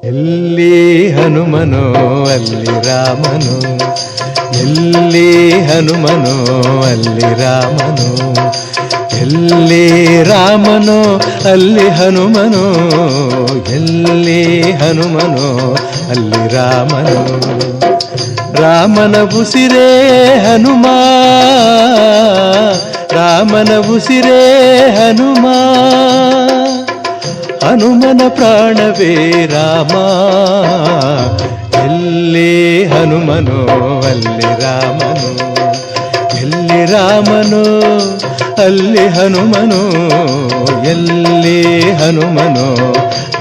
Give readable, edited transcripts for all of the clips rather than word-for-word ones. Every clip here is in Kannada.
ಎಲ್ಲಿ ಹನುಮನೋ ಅಲ್ಲಿ ರಾಮನು, ಎಲ್ಲಿ ಹನುಮನೋ ಅಲ್ಲಿ ರಾಮನು, ಎಲ್ಲಿ ರಾಮನೋ ಅಲ್ಲಿ ಹನುಮನೋ, ಎಲ್ಲಿ ಹನುಮನೋ ಅಲ್ಲಿ ರಾಮನು. ರಾಮನ ಉಸಿರೇ ಹನುಮ, ರಾಮನ ಉಸಿರೇ ಹನುಮ, ಹನುಮನ ಪ್ರಾಣವೇ ರಾಮ. ಎಲ್ಲಿ ಹನುಮನೋ ಅಲ್ಲಿ ರಾಮನು, ಎಲ್ಲಿ ರಾಮನೋ ಅಲ್ಲಿ ಹನುಮನೋ, ಎಲ್ಲಿ ಹನುಮನೋ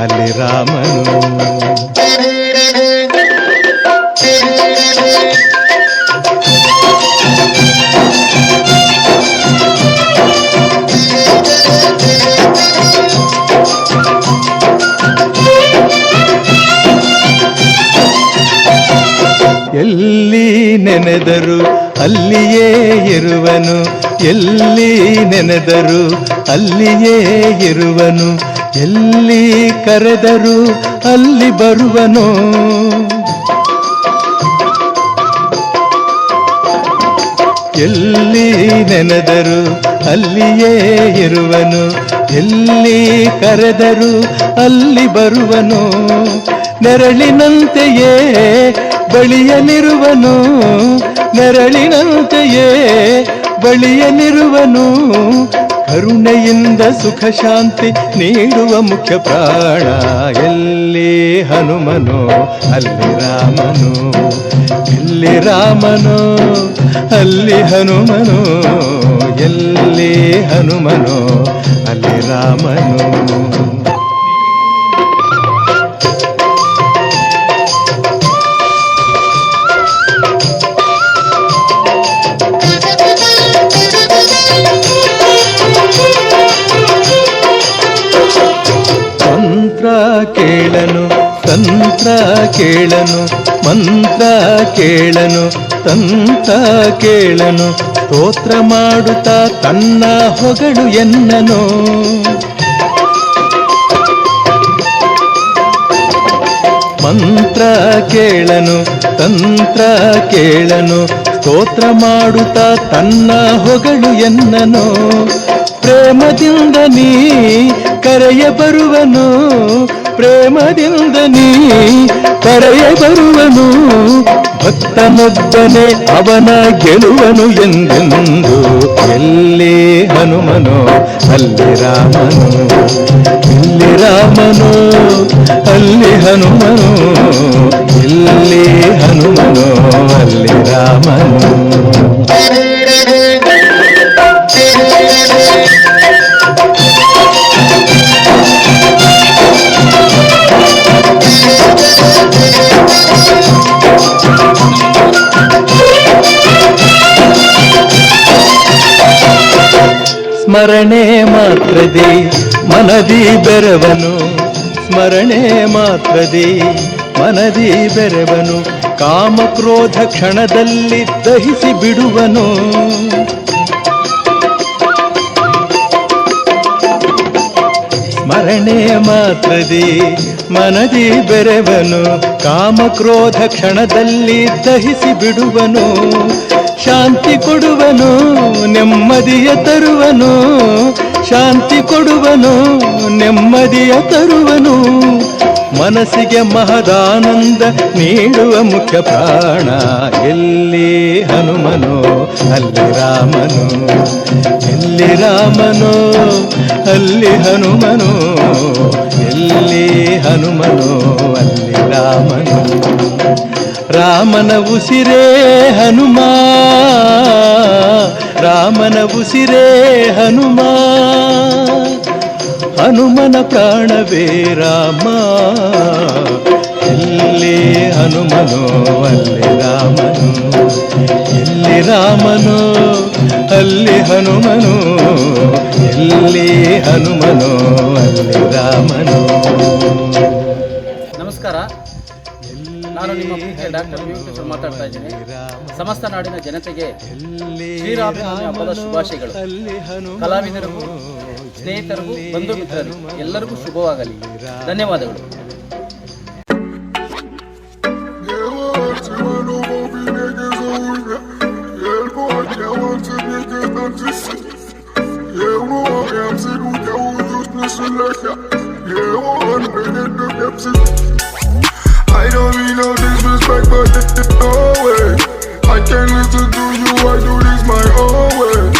ಅಲ್ಲಿ ರಾಮನು. ಎಲ್ಲಿ ನೆನೆದರು ಅಲ್ಲಿಯೇ ಇರುವನು, ಎಲ್ಲಿ ನೆನೆದರು ಅಲ್ಲಿಯೇ ಇರುವನು, ಎಲ್ಲಿ ಕರೆದರು ಅಲ್ಲಿ ಬರುವನು. ಎಲ್ಲಿ ನೆನೆದರು ಅಲ್ಲಿಯೇ ಇರುವನು, ಎಲ್ಲಿ ಕರೆದರು ಅಲ್ಲಿ ಬರುವನು. ನೆರಳಿನಂತೆಯೇ ಬಳಿಯಲಿರುವನು, ನೆರಳಿನಂತೆಯೇ ಬಳಿಯಲಿರುವನು. ಕರುಣೆಯಿಂದ ಸುಖ ಶಾಂತಿ ನೀಡುವ ಮುಖ್ಯ ಪ್ರಾಣ. ಎಲ್ಲಿ ಹನುಮನೋ ಅಲ್ಲಿ ರಾಮನು, ಎಲ್ಲಿ ರಾಮನೋ ಅಲ್ಲಿ ಹನುಮನೋ, ಎಲ್ಲಿ ಹನುಮನೋ ಅಲ್ಲಿ ರಾಮನು. ಮಂತ್ರ ಕೇಳನು ತಂತ್ರ ಕೇಳನು, ಮಂತ್ರ ಕೇಳನು ತಂತ್ರ ಕೇಳನು, ಸ್ತೋತ್ರ ಮಾಡುತ್ತಾ ತನ್ನ ಹೊಗಳು ಎನ್ನನು. ಮಂತ್ರ ಕೇಳನು ತಂತ್ರ ಕೇಳನು, ಸ್ತೋತ್ರ ಮಾಡುತ್ತಾ ತನ್ನ ಹೊಗಳು ಎನ್ನನು. ಪ್ರೇಮದಿಂದ ನೀ ಕರೆಯ ಬರುವನು, ಪ್ರೇಮದಿಂದ ನೀ ಕರೆಯ ಬರುವನು. ಭಕ್ತನೊಬ್ಬನೇ ಅವನ ಗೆಲುವನು ಎಂದೆಂದು. ಎಲ್ಲಿ ಹನುಮನೋ ಅಲ್ಲಿ ರಾಮನು, ಎಲ್ಲಿ ರಾಮನೋ ಅಲ್ಲಿ ಹನುಮನು, ಎಲ್ಲಿ ಹನುಮನೋ ಅಲ್ಲಿ ರಾಮನು. ಸ್ಮರಣೆ ಮಾತ್ರದಿ ಮನದಿ ಬೆರವನು, ಸ್ಮರಣೆ ಮಾತ್ರದಿ ಮನದಿ ಬೆರವನು. ಕಾಮ ಕ್ರೋಧ ಕ್ಷಣದಲ್ಲಿ ದಹಿಸಿ ಬಿಡುವನು. ಸ್ಮರಣೆ ಮಾತ್ರದಿ ಮನದಿ ಬೆರವನು, ಕಾಮ ಕ್ರೋಧ ಕ್ಷಣದಲ್ಲಿ ದಹಿಸಿ ಬಿಡುವನು. ಶಾಂತಿ ಕೊಡುವನು ನೆಮ್ಮದಿಯ ತರುವನು, ಶಾಂತಿ ಕೊಡುವನು ನೆಮ್ಮದಿಯ ತರುವನು. ಮನಸ್ಸಿಗೆ ಮಹದಾನಂದ ನೀಡುವ ಮುಖ್ಯ ಪ್ರಾಣ. ಎಲ್ಲಿ ಹನುಮನೋ ಅಲ್ಲಿ ರಾಮನು, ಎಲ್ಲಿ ರಾಮನೋ ಅಲ್ಲಿ ಹನುಮನು, ಎಲ್ಲಿ ಹನುಮನೋ ಅಲ್ಲಿ ರಾಮನು. ರಾಮನ ಉಸಿರೇ ಹನುಮ, ರಾಮನ ಉಸಿರೇ ಹನುಮ, ಹನುಮನ ಪ್ರಾಣವೇ ರಾಮ. ಎಲ್ಲಿ ಹನುಮನೋ ಅಲ್ಲಿ ರಾಮನು, ಎಲ್ಲಿ ರಾಮನೋ ಅಲ್ಲಿ ಹನುಮನು, ಎಲ್ಲಿ ಹನುಮನೋ ಅಲ್ಲಿ ರಾಮನು. ನಮಸ್ಕಾರ, ನಾನು ನಿಮ್ಮ ಪ್ರೀತಿಯ ಡಾಕ್ಟರ್ ವೆಂಕಟೇಶ್ವರ ಮಾತಾಡ್ತಾ ಇದ್ದೀನಿ. ಸಮಸ್ತ ನಾಡಿನ ಜನತೆಗೆ ಶ್ರೀರಾಮನವಮಿ ಹಬ್ಬದ ಶುಭಾಶಯಗಳು. ಕಲಾವಿದರಿಗೂ ಸ್ನೇಹಿತರಿಗೂ ಬಂಧು ಮಿತ್ರರಿಗೂ ಎಲ್ಲರಿಗೂ ಶುಭವಾಗಲಿ. ಧನ್ಯವಾದಗಳು. I don't mean no disrespect, but no way. I can't listen to you, I do this my own way.